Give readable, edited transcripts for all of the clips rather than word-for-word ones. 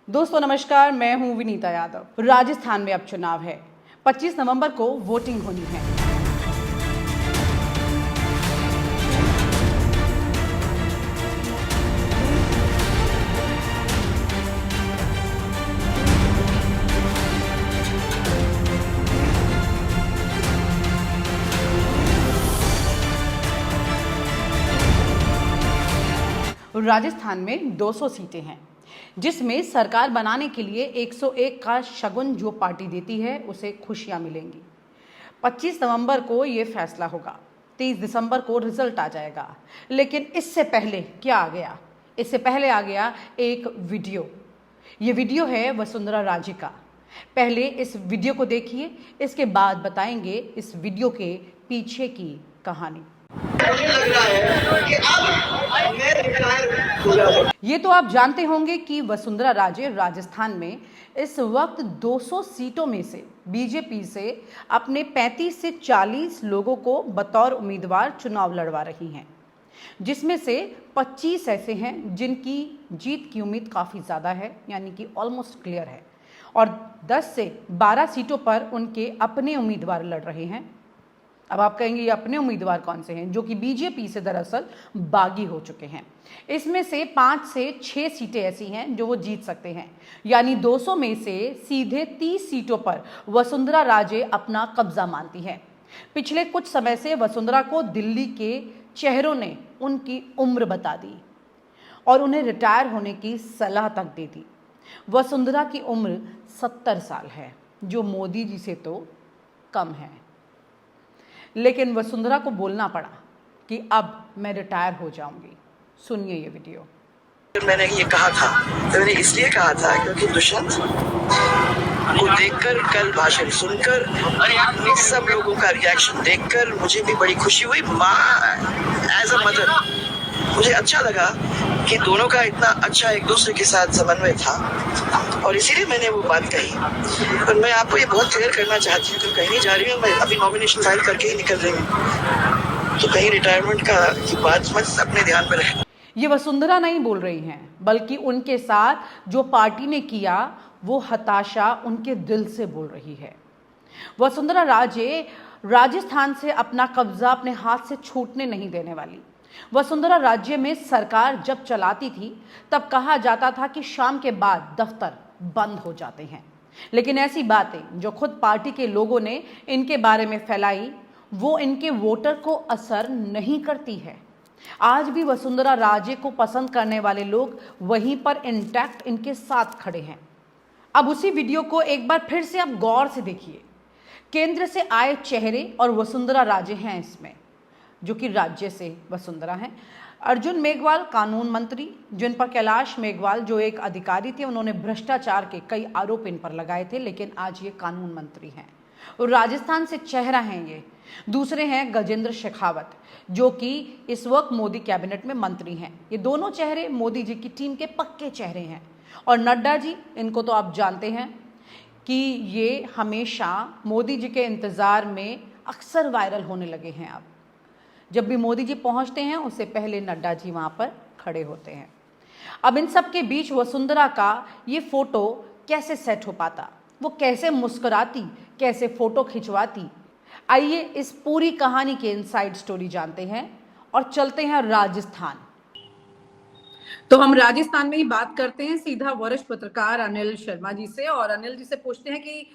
दोस्तों नमस्कार, मैं हूं विनीता यादव। राजस्थान में अब चुनाव है। 25 नवंबर को वोटिंग होनी है। राजस्थान में 200 सीटें हैं, जिसमें सरकार बनाने के लिए 101 का शगुन जो पार्टी देती है उसे खुशियां मिलेंगी। 25 नवंबर को ये फैसला होगा। 30 दिसंबर को रिजल्ट आ जाएगा। लेकिन इससे पहले क्या आ गया? इससे पहले आ गया एक वीडियो। ये वीडियो है वसुंधरा राजे का। पहले इस वीडियो को देखिए, इसके बाद बताएंगे इस वीडियो के पीछे की कहानी। मुझे लग रहा है कि अब मैं रिटायर हो जाऊंगा। ये तो आप जानते होंगे कि वसुंधरा राजे राजस्थान में इस वक्त 200 सीटों में से बीजेपी से अपने 35 से 40 लोगों को बतौर उम्मीदवार चुनाव लड़वा रही हैं, जिसमें से 25 ऐसे हैं जिनकी जीत की उम्मीद काफ़ी ज़्यादा है, यानी कि ऑलमोस्ट क्लियर है, और 10 से 12 सीटों पर उनके अपने उम्मीदवार लड़ रहे हैं। अब आप कहेंगे ये अपने उम्मीदवार कौन से हैं? जो कि बीजेपी से दरअसल बागी हो चुके हैं। इसमें से 5 से 6 सीटें ऐसी हैं जो वो जीत सकते हैं, यानी 200 में से सीधे 30 सीटों पर वसुंधरा राजे अपना कब्जा मानती हैं। पिछले कुछ समय से वसुंधरा को दिल्ली के चेहरों ने उनकी उम्र बता दी और उन्हें रिटायर होने की सलाह तक दे दी। वसुंधरा की उम्र 70 साल है, जो मोदी जी से तो कम है। लेकिन वसुंधरा को बोलना पड़ा कि अब मैं रिटायर हो जाऊंगी। सुनिए ये वीडियो। मैंने ये कहा था, तो मैंने इसलिए कहा था क्योंकि दुष्यंत को देखकर, कल भाषण सुनकर, सब लोगों का रिएक्शन देखकर मुझे भी बड़ी खुशी हुई। माँ एज अ मदर मुझे अच्छा लगा कि दोनों का इतना अच्छा एक दूसरे के साथ समन्वय था, और इसीलिए मैंने वो बात कही। पर मैं आपको ये बहुत क्लियर करना चाहती हूँ कि कहीं नहीं जा रही हूँ, मैं अभी नॉमिनेशन फाइल करके ही निकल रही हूँ, तो कहीं रिटायरमेंट का की बात मत अपने ध्यान में रहे। ये वसुंधरा नहीं बोल रही हैं, बल्कि उनके साथ जो पार्टी ने किया वो हताशा उनके दिल से बोल रही है। वसुंधरा राजे राजस्थान से अपना कब्जा अपने हाथ से छूटने नहीं देने वाली। वसुंधरा राज्य में सरकार जब चलाती थी तब कहा जाता था कि शाम के बाद दफ्तर बंद हो जाते हैं, लेकिन ऐसी बातें जो खुद पार्टी के लोगों ने इनके बारे में फैलाई वो इनके वोटर को असर नहीं करती है। आज भी वसुंधरा राजे को पसंद करने वाले लोग वहीं पर इंटैक्ट इनके साथ खड़े हैं। अब उसी वीडियो को एक बार फिर से आप गौर से देखिए। केंद्र से आए चेहरे और वसुंधरा राजे हैं इसमें, जो कि राज्य से वसुंधरा हैं। अर्जुन मेघवाल कानून मंत्री, जिन पर कैलाश मेघवाल जो एक अधिकारी थे, उन्होंने भ्रष्टाचार के कई आरोप इन पर लगाए थे, लेकिन आज ये कानून मंत्री हैं और राजस्थान से चेहरा हैं ये। दूसरे हैं गजेंद्र शेखावत, जो कि इस वक्त मोदी कैबिनेट में मंत्री हैं। ये दोनों चेहरे मोदी जी की टीम के पक्के चेहरे हैं। और नड्डा जी, इनको तो आप जानते हैं कि ये हमेशा मोदी जी के इंतज़ार में अक्सर वायरल होने लगे हैं। अब जब भी मोदी जी पहुंचते हैं उससे पहले नड्डा जी वहां पर खड़े होते हैं। अब इन सब के बीच वसुंधरा का ये फोटो कैसे सेट हो पाता? वो कैसे मुस्कुराती, कैसे फोटो खिंचवाती? आइए इस पूरी कहानी के इनसाइड स्टोरी जानते हैं और चलते हैं राजस्थान। तो हम राजस्थान में ही बात करते हैं सीधा वरिष्ठ पत्रकार अनिल शर्मा जी से, और अनिल जी से पूछते हैं कि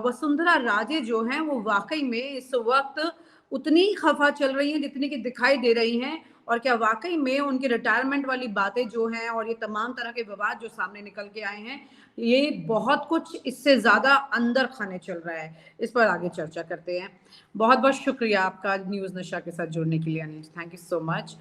वसुंधरा राजे जो हैं वो वाकई में इस वक्त उतनी खफा चल रही हैं जितनी कि दिखाई दे रही हैं, और क्या वाकई में उनकी रिटायरमेंट वाली बातें जो हैं और ये तमाम तरह के विवाद जो सामने निकल के आए हैं, ये बहुत कुछ इससे ज्यादा अंदर खाने चल रहा है? इस पर आगे चर्चा करते हैं। बहुत बहुत शुक्रिया आपका न्यूज नशा के साथ जुड़ने के लिए Anil, thank you so much.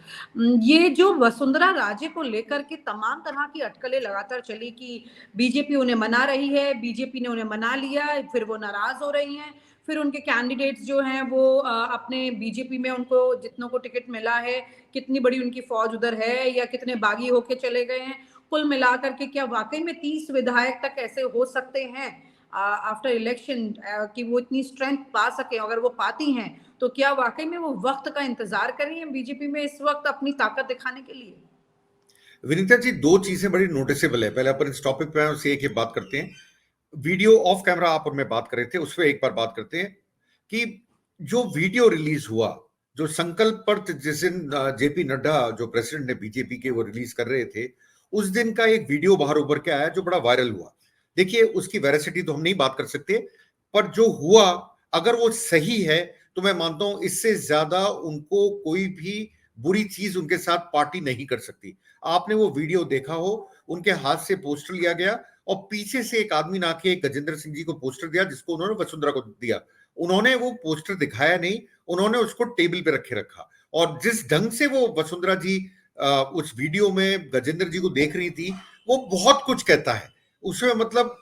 ये जो वसुंधरा राजे को लेकर के तमाम तरह की अटकलें लगातार चली कि बीजेपी उन्हें मना रही है, बीजेपी ने उन्हें मना लिया, फिर वो नाराज हो रही हैं, फिर उनके कैंडिडेट्स जो हैं वो अपने बीजेपी में उनको जितनों को टिकट मिला है, कितनी बड़ी उनकी फौज उधर है या कितने बागी होके चले गए हैं, कुल मिलाकर के क्या वाकई में 30 विधायक तक ऐसे हो सकते हैं आफ्टर इलेक्शन कि वो इतनी स्ट्रेंथ पा सके? अगर वो पाती हैं तो क्या वाकई में वो वक्त का इंतजार कर रही हैं बीजेपी में इस वक्त अपनी ताकत दिखाने के लिए? विनीता जी, दो चीजें बड़ी नोटिसेबल है। पहले अपन इस टॉपिक पे आए, उससे एक ही बात करते हैं। वीडियो ऑफ कैमरा आप और मैं बात कर रहे थे, उस पर एक बार बात करते हैं कि जो वीडियो रिलीज हुआ, जो संकल्प पर जिस दिन जेपी नड्डा जो प्रेसिडेंट ने बीजेपी के वो रिलीज कर रहे थे, उस दिन का एक वीडियो बाहर उभर के आया जो बड़ा वायरल हुआ। देखिए, उसकी वेरासिटी तो हम नहीं बात कर सकते, पर जो हुआ अगर वो सही है तो मैं मानता हूं इससे ज्यादा उनको कोई भी बुरी चीज उनके साथ पार्टी नहीं कर सकती। आपने वो वीडियो देखा हो, उनके हाथ से पोस्टर लिया गया और पीछे से एक आदमी ने आके गजेंद्र सिंह जी को पोस्टर दिया, जिसको उन्होंने वसुंधरा को दिया। उन्होंने वो पोस्टर दिखाया नहीं, उन्होंने उसको टेबल पे रखे रखा। और जिस ढंग से वो वसुंधरा जी उस वीडियो में गजेंद्र जी को देख रही थी, वो बहुत कुछ कहता है उसमें। मतलब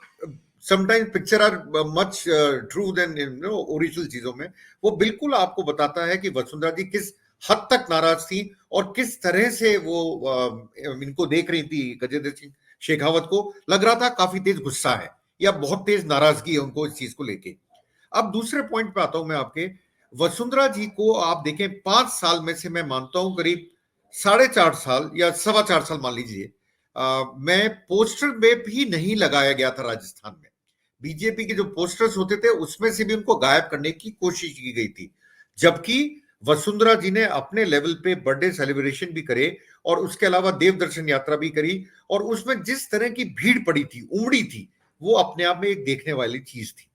sometimes picture are much true than original चीजों में। वो बिल्कुल आपको बताता है कि वसुंधरा जी किस हद तक नाराज थी और किस तरह से वो इनको देख रही थी। गजेंद्र सिंह शेखावत को लग रहा था काफी तेज गुस्सा है या बहुत तेज नाराजगी है उनको इस चीज को लेके। अब दूसरे पॉइंट पे आता हूं मैं आपके। वसुंधरा जी को आप देखें, 5 साल में से मैं मानता हूं करीब 4.5 साल या 4.25 साल मान लीजिए, मैं पोस्टर में भी नहीं लगाया गया था राजस्थान में। बीजेपी के जो पोस्टर्स होते थे उसमें से भी उनको गायब करने की कोशिश की गई थी, जबकि वसुंधरा जी ने अपने लेवल पे बर्थडे सेलिब्रेशन भी करे और उसके अलावा देव दर्शन यात्रा भी करी। और उसमें जिस तरह की भीड़ पड़ी थी, उमड़ी थी, वो अपने आप में एक देखने वाली चीज थी।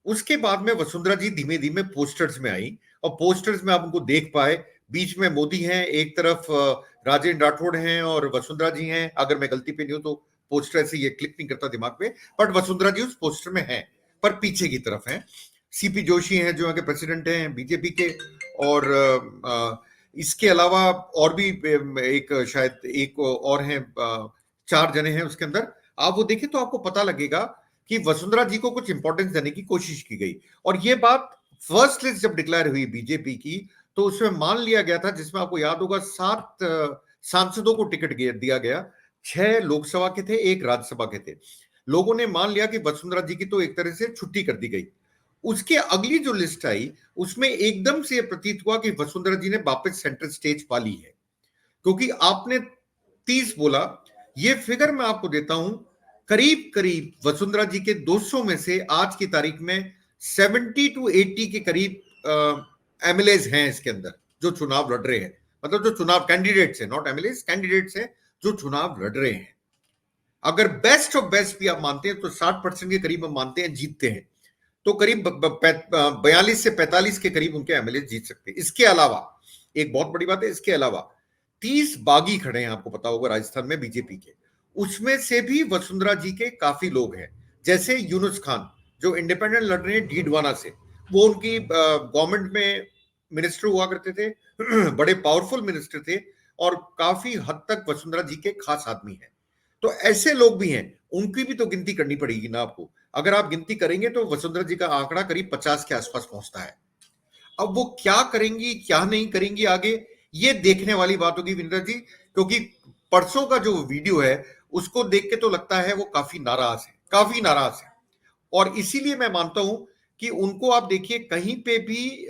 उसके बाद में वसुंधरा जी धीमे धीमे पोस्टर्स में आई और पोस्टर्स में आप उनको देख पाए। बीच में मोदी हैं, एक तरफ राजेंद्र राठौड़ हैं और वसुंधरा जी हैं। अगर मैं गलती पे नहीं हूं तो पोस्टर से ये क्लिक नहीं करता दिमाग पे, बट वसुंधरा जी उस पोस्टर में हैं, पर पीछे की तरफ हैं। सीपी जोशी हैं जो आगे प्रेसिडेंट हैं बीजेपी के। और इसके अलावा और भी एक शायद एक और हैं, 4 जने हैं उसके अंदर। आप वो देखें तो आपको पता लगेगा कि वसुंधरा जी को कुछ इंपॉर्टेंस देने की कोशिश की गई। और ये बात फर्स्ट लिस्ट जब डिक्लेयर हुई बीजेपी की, तो उसमें मान लिया गया था, जिसमें आपको याद होगा 7 सांसदों को टिकट दिया गया। 6 लोकसभा के थे, 1 राज्यसभा के थे। लोगों ने मान लिया कि वसुंधरा जी की तो एक तरह से छुट्टी कर दी गई। उसके अगली जो लिस्ट आई, उसमें एकदम से प्रतीत हुआ कि वसुंधरा जी ने वापस सेंटर स्टेज पा ली है, क्योंकि आपने 30 बोला। ये फिगर मैं आपको देता हूं, करीब करीब वसुंधरा जी के 200 में से आज की तारीख में 70 to 80 के करीब एमएलएज हैं इसके अंदर जो चुनाव लड़ रहे हैं। मतलब जो चुनाव कैंडिडेट्स हैं, नॉट एमएलएज, कैंडिडेट्स हैं जो चुनाव लड़ रहे हैं। अगर बेस्ट ऑफ बेस्ट भी आप मानते हैं तो 60% के करीब हम मानते हैं जीतते हैं, तो करीब 42 से 45 के करीब उनके एमएलए जीत सकते हैं। इसके अलावा एक बहुत बड़ी बात है, इसके अलावा 30 बागी खड़े हैं, आपको पता होगा राजस्थान में बीजेपी के। उसमें से भी वसुंधरा जी के काफी लोग हैं, जैसे यूनुस खान जो इंडिपेंडेंट लड़ रहे हैं डीडवाना से। वो उनकी गवर्नमेंट में मिनिस्टर हुआ करते थे, बड़े पावरफुल मिनिस्टर थे और काफी हद तक वसुंधरा जी के खास आदमी हैं। तो ऐसे लोग भी हैं, उनकी भी तो गिनती करनी पड़ेगी ना आपको। अगर आप गिनती करेंगे तो वसुंधरा जी का आंकड़ा करीब 50 के आसपास पहुंचता है। अब वो क्या करेंगी क्या नहीं करेंगी आगे, ये देखने वाली बात होगी विंदर जी, क्योंकि परसों का जो वीडियो है उसको देख के तो लगता है वो काफी नाराज है, काफी नाराज है। और इसीलिए मैं मानता हूं कि उनको आप देखिए कहीं पे भी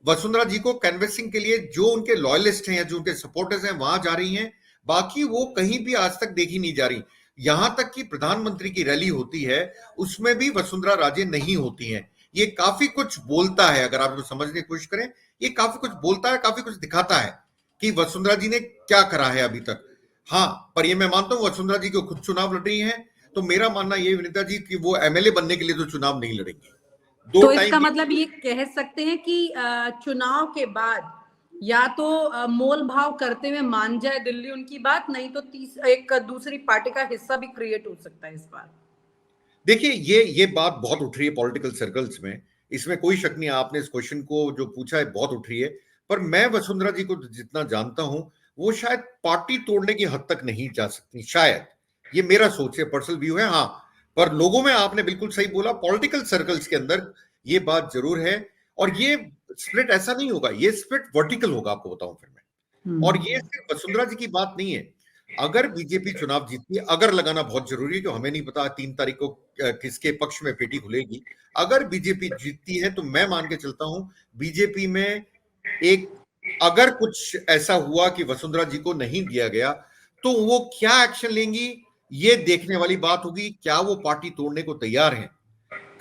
वसुंधरा जी को कैनवेसिंग के लिए जो उनके लॉयलिस्ट हैं या जो उनके सपोर्टर्स हैं वहां जा रही हैं। बाकी वो कहीं भी आज तक देखी नहीं जा रही। यहां तक कि प्रधानमंत्री की रैली होती है उसमें भी वसुंधरा राजे नहीं होती हैं। ये काफी कुछ बोलता है, अगर आप इसको समझने की कोशिश करें, ये काफी कुछ बोलता है, काफी कुछ दिखाता है कि वसुंधरा जी ने क्या करा है अभी तक। हाँ, पर ये मैं मानता हूं वसुंधरा जी को खुद चुनाव लड़ रही हैं, तो मेरा मानना ये विनीता जी कि वो एमएलए बनने के लिए तो चुनाव नहीं लड़ेंगे। तो इसका मतलब ये कह सकते हैं कि चुनाव के बाद या तो मोल भाव करते हुए मान जाए दिल्ली उनकी बात, नहीं तो एक दूसरी पार्टी का हिस्सा भी क्रिएट हो सकता है इस बार। देखिए, ये बात बहुत उठ रही है पॉलिटिकल सर्कल्स में, इसमें कोई शक नहीं। आपने इस क्वेश्चन को जो पूछा है बहुत उठ रही है, पर मैं वसुंधरा जी को जितना जानता हूं वो शायद पार्टी तोड़ने की हद तक नहीं जा सकती, शायद। ये मेरा सोच है, पर्सनल व्यू है। हाँ, पर लोगों में आपने बिल्कुल सही बोला, पॉलिटिकल सर्कल्स के अंदर ये बात जरूर है। और ये स्प्लिट ऐसा नहीं होगा, ये स्प्लिट वर्टिकल होगा, आपको बताऊं फिर मैं। और ये सिर्फ वसुंधरा जी की बात नहीं है। अगर बीजेपी चुनाव जीतती है, अगर लगाना बहुत जरूरी है, जो हमें नहीं पता 3 तारीख को किसके पक्ष में पेटी खुलेगी। अगर बीजेपी जीतती है तो मैं मान के चलता हूं बीजेपी में एक, अगर कुछ ऐसा हुआ कि वसुंधरा जी को नहीं दिया गया, तो वो क्या एक्शन लेंगी ये देखने वाली बात होगी। क्या वो पार्टी तोड़ने को तैयार है?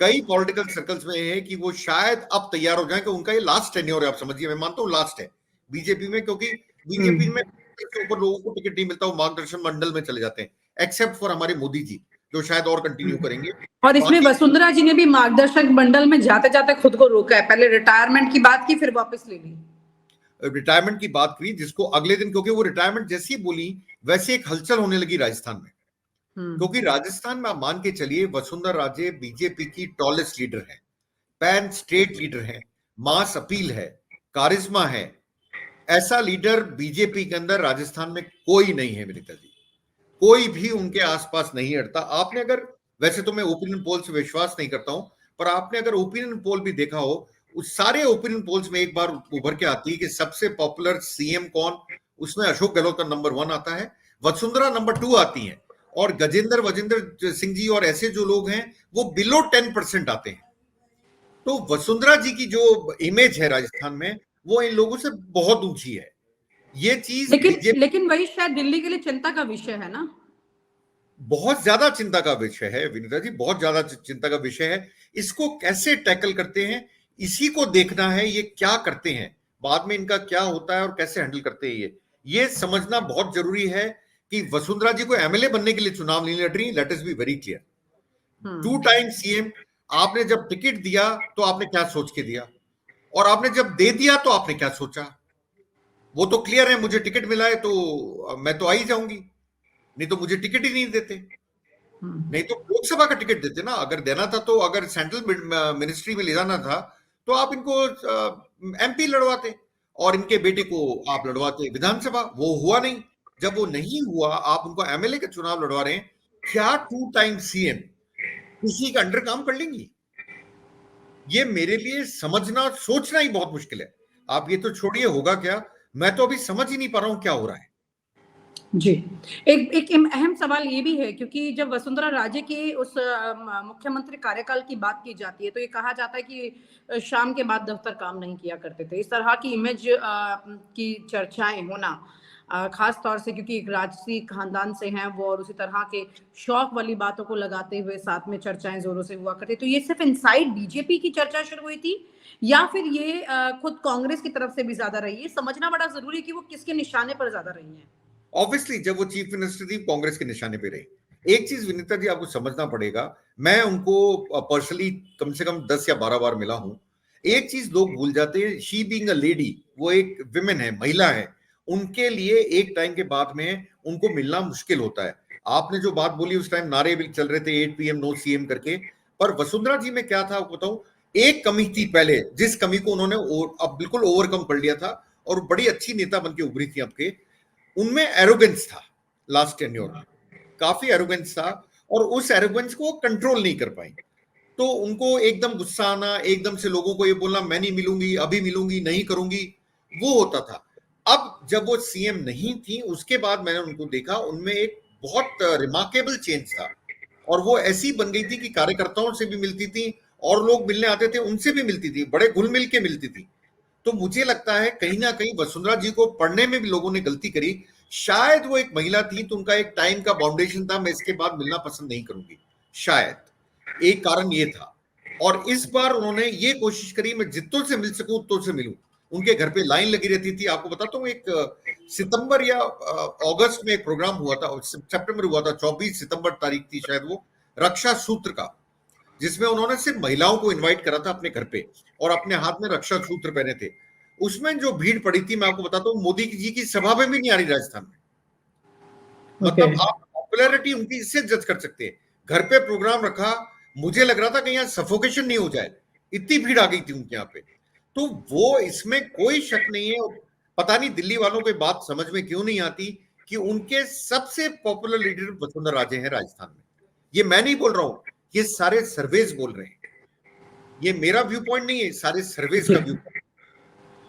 कई पॉलिटिकल सर्कल्स में है कि वो शायद अब तैयार हो जाए कि उनका ये लास्ट टेन्योर है। आप समझिए, मैं मानता हूं लास्ट है बीजेपी में, क्योंकि बीजेपी में के ऊपर लोगों को टिकट नहीं मिलता, वो मार्गदर्शन मंडल में चले जाते हैं, एक्सेप्ट फॉर हमारे मोदी जी जो शायद और कंटिन्यू करेंगे। और इसमें वसुंधरा जी ने भी मार्गदर्शक मंडल में जाते जाते खुद को रोका है, पहले रिटायरमेंट की बात की फिर वापस ले ली, रिटायरमेंट की बात की, जिसको अगले दिन, क्योंकि वो रिटायरमेंट जैसी ही बोली वैसे एक हलचल होने लगी राजस्थान में। क्योंकि राजस्थान में आप मान के चलिए वसुंधरा राजे बीजेपी की टॉलेस्ट लीडर है, पैन स्टेट लीडर है, मास अपील है, कारिश्मा है। ऐसा लीडर बीजेपी के अंदर राजस्थान में कोई नहीं है विनीता जी, कोई भी उनके आसपास नहीं हटता। आपने अगर, वैसे तो मैं ओपिनियन पोल से विश्वास नहीं करता हूं, पर आपने अगर ओपिनियन पोल भी देखा हो, उस सारे ओपिनियन पोल्स में एक बार उभर के आती है कि सबसे पॉपुलर सीएम कौन, उसमें अशोक गहलोत का नंबर 1 आता है, वसुंधरा नंबर 2 आती है, और वजेंद्र सिंह जी और ऐसे जो लोग हैं वो बिलो 10% आते हैं। तो वसुंधरा जी की जो इमेज है राजस्थान में वो इन लोगों से बहुत ऊंची है। ये चीज लेकिन वही शायद दिल्ली के लिए चिंता का विषय है ना, बहुत ज्यादा चिंता का विषय है विनीता जी, बहुत ज्यादा चिंता का विषय है। इसको कैसे टैकल करते हैं इसी को देखना है, ये क्या करते हैं, बाद में इनका क्या होता है और कैसे हैंडल करते हैं ये समझना बहुत जरूरी है कि वसुंधरा जी को एमएलए बनने के लिए चुनाव नहीं लड़ रही। Let us be very clear, 2 time CM. आपने जब टिकट दिया तो आपने क्या सोच के दिया, और आपने जब दे दिया तो आपने क्या सोचा? वो तो क्लियर है, मुझे टिकट मिला है तो मैं तो आ ही जाऊंगी, नहीं तो मुझे टिकट ही नहीं देते। नहीं तो लोकसभा का टिकट देते ना, अगर देना था तो, अगर सेंट्रल मिनिस्ट्री में ले जाना था तो आप इनको एमपी लड़वाते और इनके बेटे को आप लड़वाते विधानसभा। वो हुआ नहीं। जब वो नहीं हुआ, आप उनको एमएलए का चुनाव लड़वा रहे हैं। क्या 2 टाइम सीएम किसी का अंडर काम कर लेंगी? ये मेरे लिए समझना, सोचना ही बहुत मुश्किल है। आप ये तो छोड़िए होगा क्या, मैं तो अभी समझ ही नहीं पा रहा हूं क्या हो रहा है जी। एक अहम सवाल ये भी है, क्योंकि जब वसुंधरा राजे के उस मुख्यमंत्री कार्यकाल की बात की जाती है तो ये कहा जाता है कि शाम के बाद दफ्तर काम नहीं किया करते थे। इस तरह की इमेज की चर्चाएं होना, खास तौर से क्योंकि एक राजसी खानदान से हैं वो, और उसी तरह के शौक वाली बातों को लगाते हुए साथ में चर्चाएं जोरों से हुआ करती। तो ये सिर्फ इनसाइड बीजेपी की चर्चा शुरू हुई थी या फिर ये खुद कांग्रेस की तरफ से भी ज्यादा रही है? समझना बड़ा जरूरी है कि वो किसके निशाने पर ज्यादा रही है। ऑब्वियसली जब वो चीफ मिनिस्टर थी कांग्रेस के निशाने पे रही। एक चीज विनीता जी आपको समझना पड़ेगा, मैं उनको पर्सनली कम से कम 10 या 12 बार मिला हूं। एक चीज लोग भूल जाते हैं, शी बीइंग अ लेडी, वो एक विमेन है, महिला है, उनके लिए एक टाइम के बाद में उनको मिलना मुश्किल होता है। आपने जो बात बोली उस टाइम नारे भी चल रहे थे 8 PM नो सीएम करके, पर वसुंधरा जी में क्या था आपको बताऊं, एक कमी थी पहले, जिस कमी को उन्होंने अब बिल्कुल ओवरकम कर लिया था और बड़ी अच्छी नेता बनके उभरी थी आपके। उनमें एरोगेंस था, लास्ट टेन्योर में काफी एरोगेंस था, और उस एरोगेंस को कंट्रोल नहीं कर पाई। तो उनको एकदम गुस्सा आना, एकदम से लोगों को ये बोलना मैं नहीं मिलूंगी, अभी मिलूंगी, नहीं करूंगी, वो होता था। अब जब वो सीएम नहीं थी उसके बाद मैंने उनको देखा, उनमें एक बहुत रिमार्केबल चेंज था, और वो ऐसी बन गई थी कि कार्यकर्ताओं से भी मिलती थी और लोग मिलने आते थे उनसे भी मिलती थी, बड़े घुल मिल के मिलती थी। तो मुझे लगता है कहीं ना कहीं वसुंधरा जी को पढ़ने में भी लोगों ने गलती करी। शायद वो एक महिला थी तो उनका एक टाइम का बाउंडेशन था, मैं इसके बाद मिलना पसंद नहीं करूंगी, शायद एक कारण ये था। और इस बार उन्होंने ये कोशिश करी मैं जितनों से मिल सकूं उतनों से मिलूं। उनके घर पे लाइन लगी रहती थी। आपको बताता हूँ, एक सितंबर या अगस्त में एक प्रोग्राम हुआ था, सितंबर हुआ था, 24 सितंबर तारीख थी शायद, वो रक्षा सूत्र का, जिसमें उन्होंने सिर्फ महिलाओं को इनवाइट करा था अपने घर पे और अपने हाथ में रक्षा सूत्र पहने थे। उसमें जो भीड़ पड़ी थी मैं आपको बताता हूँ, मोदी जी की सभा में भी नहीं आ रही राजस्थान में। मतलब आप पॉपुलैरिटी उनकी इससे जज कर सकते हैं। घर पे प्रोग्राम रखा, मुझे लग रहा था कि यहाँ सफोकेशन नहीं हो जाए, इतनी भीड़ आ गई थी उनके यहाँ पे। तो वो, इसमें कोई शक नहीं है। पता नहीं दिल्ली वालों को बात समझ में क्यों नहीं आती कि उनके सबसे पॉपुलर लीडर वसुंधरा राजे हैं राजस्थान में। ये मैं नहीं बोल रहा हूं, ये सारे सर्वेज बोल रहे हैं, ये मेरा व्यू पॉइंट नहीं है, सारे सर्वेज का व्यू पॉइंट।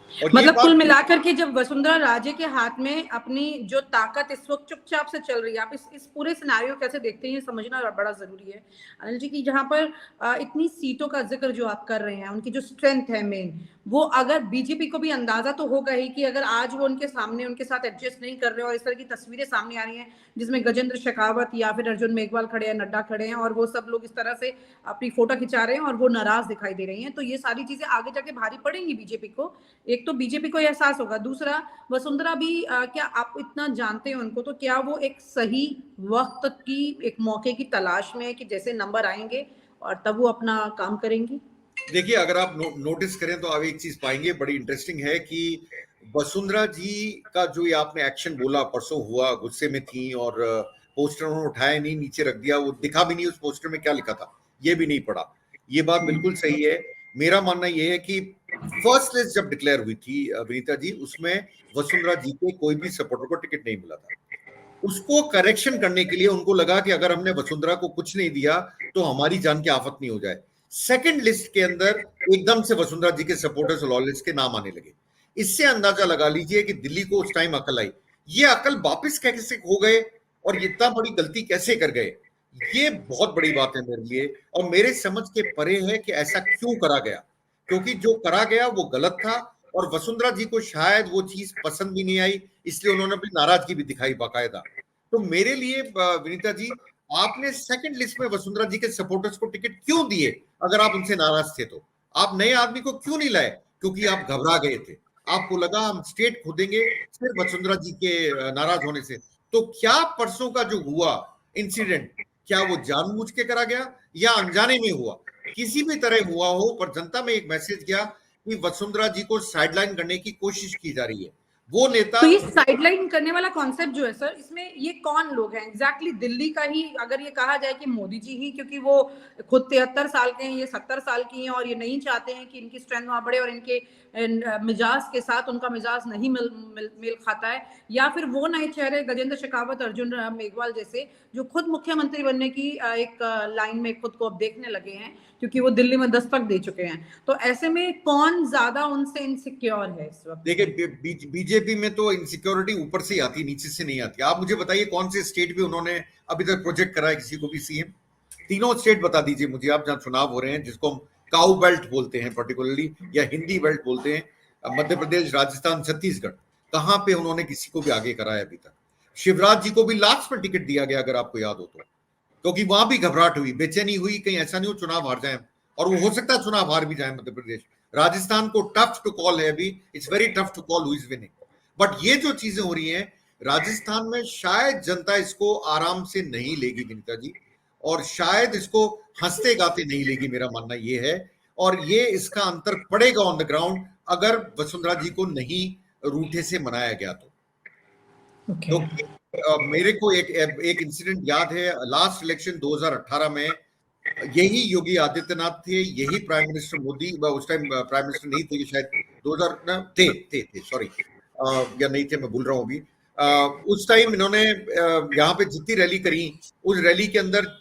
और ये मतलब बात कुल मिलाकर के जब वसुंधरा राजे के हाथ में अपनी जो ताकत इस वक्त चुपचाप से चल रही है, आप इस पूरे सिनेरियो कैसे देखते हैं, ये समझना बड़ा जरूरी है अनिल जी, की जहां पर इतनी सीटों का जिक्र जो आप कर रहे हैं, उनकी जो स्ट्रेंथ है मेन, वो अगर बीजेपी को भी अंदाजा तो होगा ही कि अगर आज वो उनके सामने उनके साथ एडजस्ट नहीं कर रहे और इस तरह की तस्वीरें सामने आ रही हैं जिसमें गजेंद्र शेखावत या फिर अर्जुन मेघवाल खड़े हैं, नड्डा खड़े हैं और वो सब लोग इस तरह से अपनी फोटो खिंचा रहे हैं और वो नाराज दिखाई दे रही हैं, तो ये सारी चीजें आगे जाके भारी पड़ेंगी बीजेपी को। एक तो बीजेपी को एहसास होगा, दूसरा वसुंधरा भी क्या आप इतना जानते हैं उनको, तो क्या वो एक सही वक्त की एक मौके की तलाश में है कि जैसे नंबर आएंगे और तब वो अपना काम करेंगी? देखिए, अगर आप नोटिस करें तो आप एक चीज पाएंगे बड़ी इंटरेस्टिंग है कि वसुंधरा जी का जो ये आपने एक्शन बोला परसों हुआ, गुस्से में थी और पोस्टर उन्होंने उठाया नहीं, नीचे रख दिया, वो दिखा भी नहीं उस पोस्टर में क्या लिखा था, ये भी नहीं पढ़ा। ये बात बिल्कुल सही है। मेरा मानना ये है कि फर्स्ट लिस्ट जब डिक्लेयर हुई थी विनीता जी, उसमें वसुंधरा जी को कोई भी सपोर्टर को टिकट नहीं मिला था। उसको करेक्शन करने के लिए उनको लगा कि अगर हमने वसुंधरा को कुछ नहीं दिया तो हमारी जान की आफत नहीं हो जाए। सेकंड लिस्ट के अंदर एकदम से वसुंधरा जी के सपोर्टर्स और लॉयलिस्ट के नाम आने लगे। इससे अंदाजा लगा लीजिए कि दिल्ली को उस टाइम अकल आई। ये अकल वापस कैसे हो गए और इतना बड़ी गलती कैसे कर गए, ये बहुत बड़ी बात है मेरे लिए और मेरे समझ के परे है कि ऐसा क्यों करा गया, क्योंकि जो करा गया वो गलत था और वसुंधरा जी को शायद वो चीज पसंद भी नहीं आई, इसलिए उन्होंने अपनी नाराजगी भी दिखाई बाकायदा। तो मेरे लिए विनीता जी, आपने सेकंड लिस्ट में वसुंधरा जी के सपोर्टर्स को टिकट क्यों दिए? अगर आप उनसे नाराज थे तो आप नए आदमी को क्यों नहीं लाए? क्योंकि आप घबरा गए थे, आपको लगा हम स्टेट खोदेंगे सिर्फ वसुंधरा जी के नाराज होने से। तो क्या परसों का जो हुआ इंसिडेंट, क्या वो जानबूझ के करा गया या अनजाने में हुआ? किसी भी तरह हुआ हो, पर जनता में एक मैसेज गया कि वसुंधरा जी को साइडलाइन करने की कोशिश की जा रही है। वो नेता, तो ये साइडलाइन करने वाला कॉन्सेप्ट जो है सर, इसमें ये कौन लोग हैं एग्जैक्टली? दिल्ली का ही अगर ये कहा जाए कि मोदी जी ही, क्योंकि वो खुद 73 साल के हैं, ये 70 साल की हैं और ये नहीं चाहते हैं कि इनकी स्ट्रेंथ वहां बढ़े और इनके मिजाज के साथ उनका मिजाज नहीं मेल खाता है, या फिर वो नए चेहरे गजेंद्र शेखावत, अर्जुन मेघवाल जैसे, जो खुद मुख्यमंत्री बनने की एक लाइन में खुद को अब देखने लगे हैं क्योंकि वो दिल्ली में दस्तक दे चुके हैं। तो ऐसे में कौन ज्यादा उनसे इनसिक्योर है इस वक्त? देखिए, बीजेपी में तो इनसिक्योरिटी ऊपर से आती, नीचे से नहीं आती। आप मुझे बताइए कौन से स्टेट भी उन्होंने अभी तक प्रोजेक्ट करा है किसी को भी सीएम? तीनों स्टेट बता दीजिए मुझे आप, जहां चुनाव हो रहे हैं, जिसको हम काउ बेल्ट बोलते हैं पर्टिकुलरली, या हिंदी बेल्ट बोलते हैं, मध्य प्रदेश, राजस्थान, छत्तीसगढ़, कहां पे उन्होंने किसी को भी आगे कराया अभी तक? शिवराज जी को भी लास्ट में टिकट दिया गया, अगर आपको याद हो तो, क्योंकि वहां भी घबराहट हुई, बेचैनी हुई, कहीं ऐसा नहीं हो चुनाव हार जाए, और वो हो सकता है चुनाव हार भी जाए मध्य प्रदेश। राजस्थान को टफ टू कॉल है अभी, it's very tough to call who is winning. But ये जो चीजें हो रही हैं राजस्थान में, शायद जनता इसको आराम से नहीं लेगी विनीता जी, और शायद इसको हंसते गाते नहीं लेगी, मेरा मानना ये है। और ये इसका अंतर पड़ेगा ऑन द ग्राउंड अगर वसुंधरा जी को नहीं रूठे से मनाया गया तो। क्योंकि मेरे को एक इंसिडेंट याद है, लास्ट इलेक्शन 2018 में यही योगी आदित्यनाथ थे, यही प्राइम मिनिस्टर मोदी, उस टाइम प्राइम मिनिस्टर नहीं थे, शायद 2000 थे सॉरी, या नहीं थे, मैं भूल रहा हूं अभी। उस टाइम इन्होंने यहाँ पे जितनी रैली करी, उस रैली के अंदर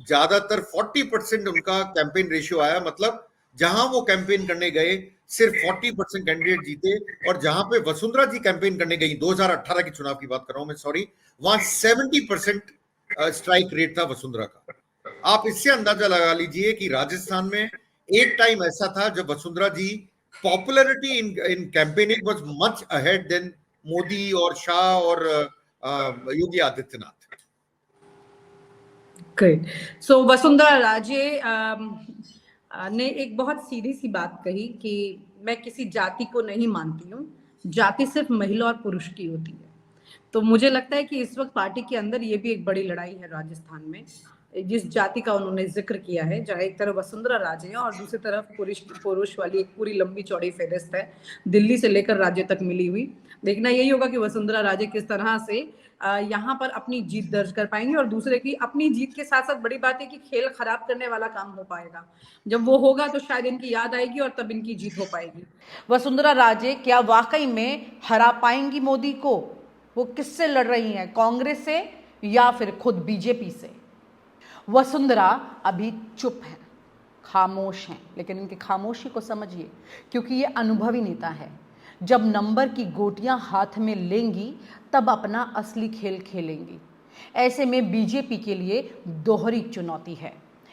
ज्यादातर 40% उनका कैंपेन रेशियो आया। मतलब जहां वो कैंपेन करने गए सिर्फ 40% कैंडिडेट जीते, और जहां पे वसुंधरा जी कैंपेन करने गई, 2018 के चुनाव की बात कर रहा हूं मैं, सॉरी, वहां 70% स्ट्राइक रेट था वसुंधरा का। आप इससे अंदाजा लगा लीजिए कि राजस्थान में एक टाइम ऐसा था जब Vasundhara ji popularity in campaigning was much ahead than Modi और शाह और योगी आदित्यनाथ। ग्रेट। सो वसुंधरा राजे ने एक बहुत सीधी सी बात कही कि मैं किसी जाति को नहीं मानती हूँ, जाति सिर्फ महिला और पुरुष की होती है। तो मुझे लगता है कि इस वक्त पार्टी के अंदर ये भी एक बड़ी लड़ाई है राजस्थान में, जिस जाति का उन्होंने जिक्र किया है, जहाँ एक तरफ वसुंधरा राजे है और दूसरी तरफ पुरुष वाली एक पूरी लंबी चौड़ी फेहरिस्त है, दिल्ली से लेकर राज्य तक मिली हुई। देखना यही होगा कि वसुंधरा राजे किस तरह से यहाँ पर अपनी जीत दर्ज कर पाएंगे, और दूसरे की अपनी जीत के साथ साथ बड़ी बात है कि खेल खराब करने वाला काम हो पाएगा। जब वो होगा तो शायद इनकी याद आएगी और तब इनकी जीत हो पाएगी। वसुंधरा राजे क्या वाकई में हरा पाएंगी मोदी को? वो किससे लड़ रही हैं, कांग्रेस से या फिर खुद बीजेपी से? वसुंधरा अभी चुप हैं, खामोश हैं, लेकिन इनकी खामोशी को समझिए, क्योंकि ये अनुभवी नेता है। जब नंबर की गोटियां हाथ में लेंगी तब अपना असली खेल खेलेंगी। ऐसे में बीजेपी के लिए दोहरी चुनौती है।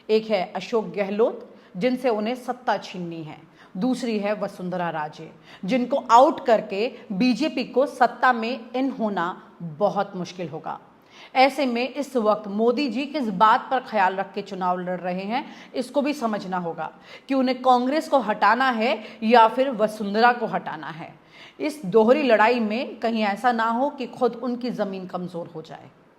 एक है अशोक गहलोत, जिनसे उन्हें सत्ता छीननी है। दूसरी है वसुंधरा राजे, जिनको आउट करके बीजेपी को सत्ता में इन होना बहुत मुश्किल होगा। ऐसे में इस वक्त मोदी जी किस बात पर ख्याल रख के चुनाव लड़ रहे हैं, इसको भी समझना होगा कि उन्हें कांग्रेस को हटाना है या फिर वसुंधरा को हटाना है। इस दोहरी लड़ाई में कहीं ऐसा ना हो कि खुद उनकी जमीन कमजोर हो जाए।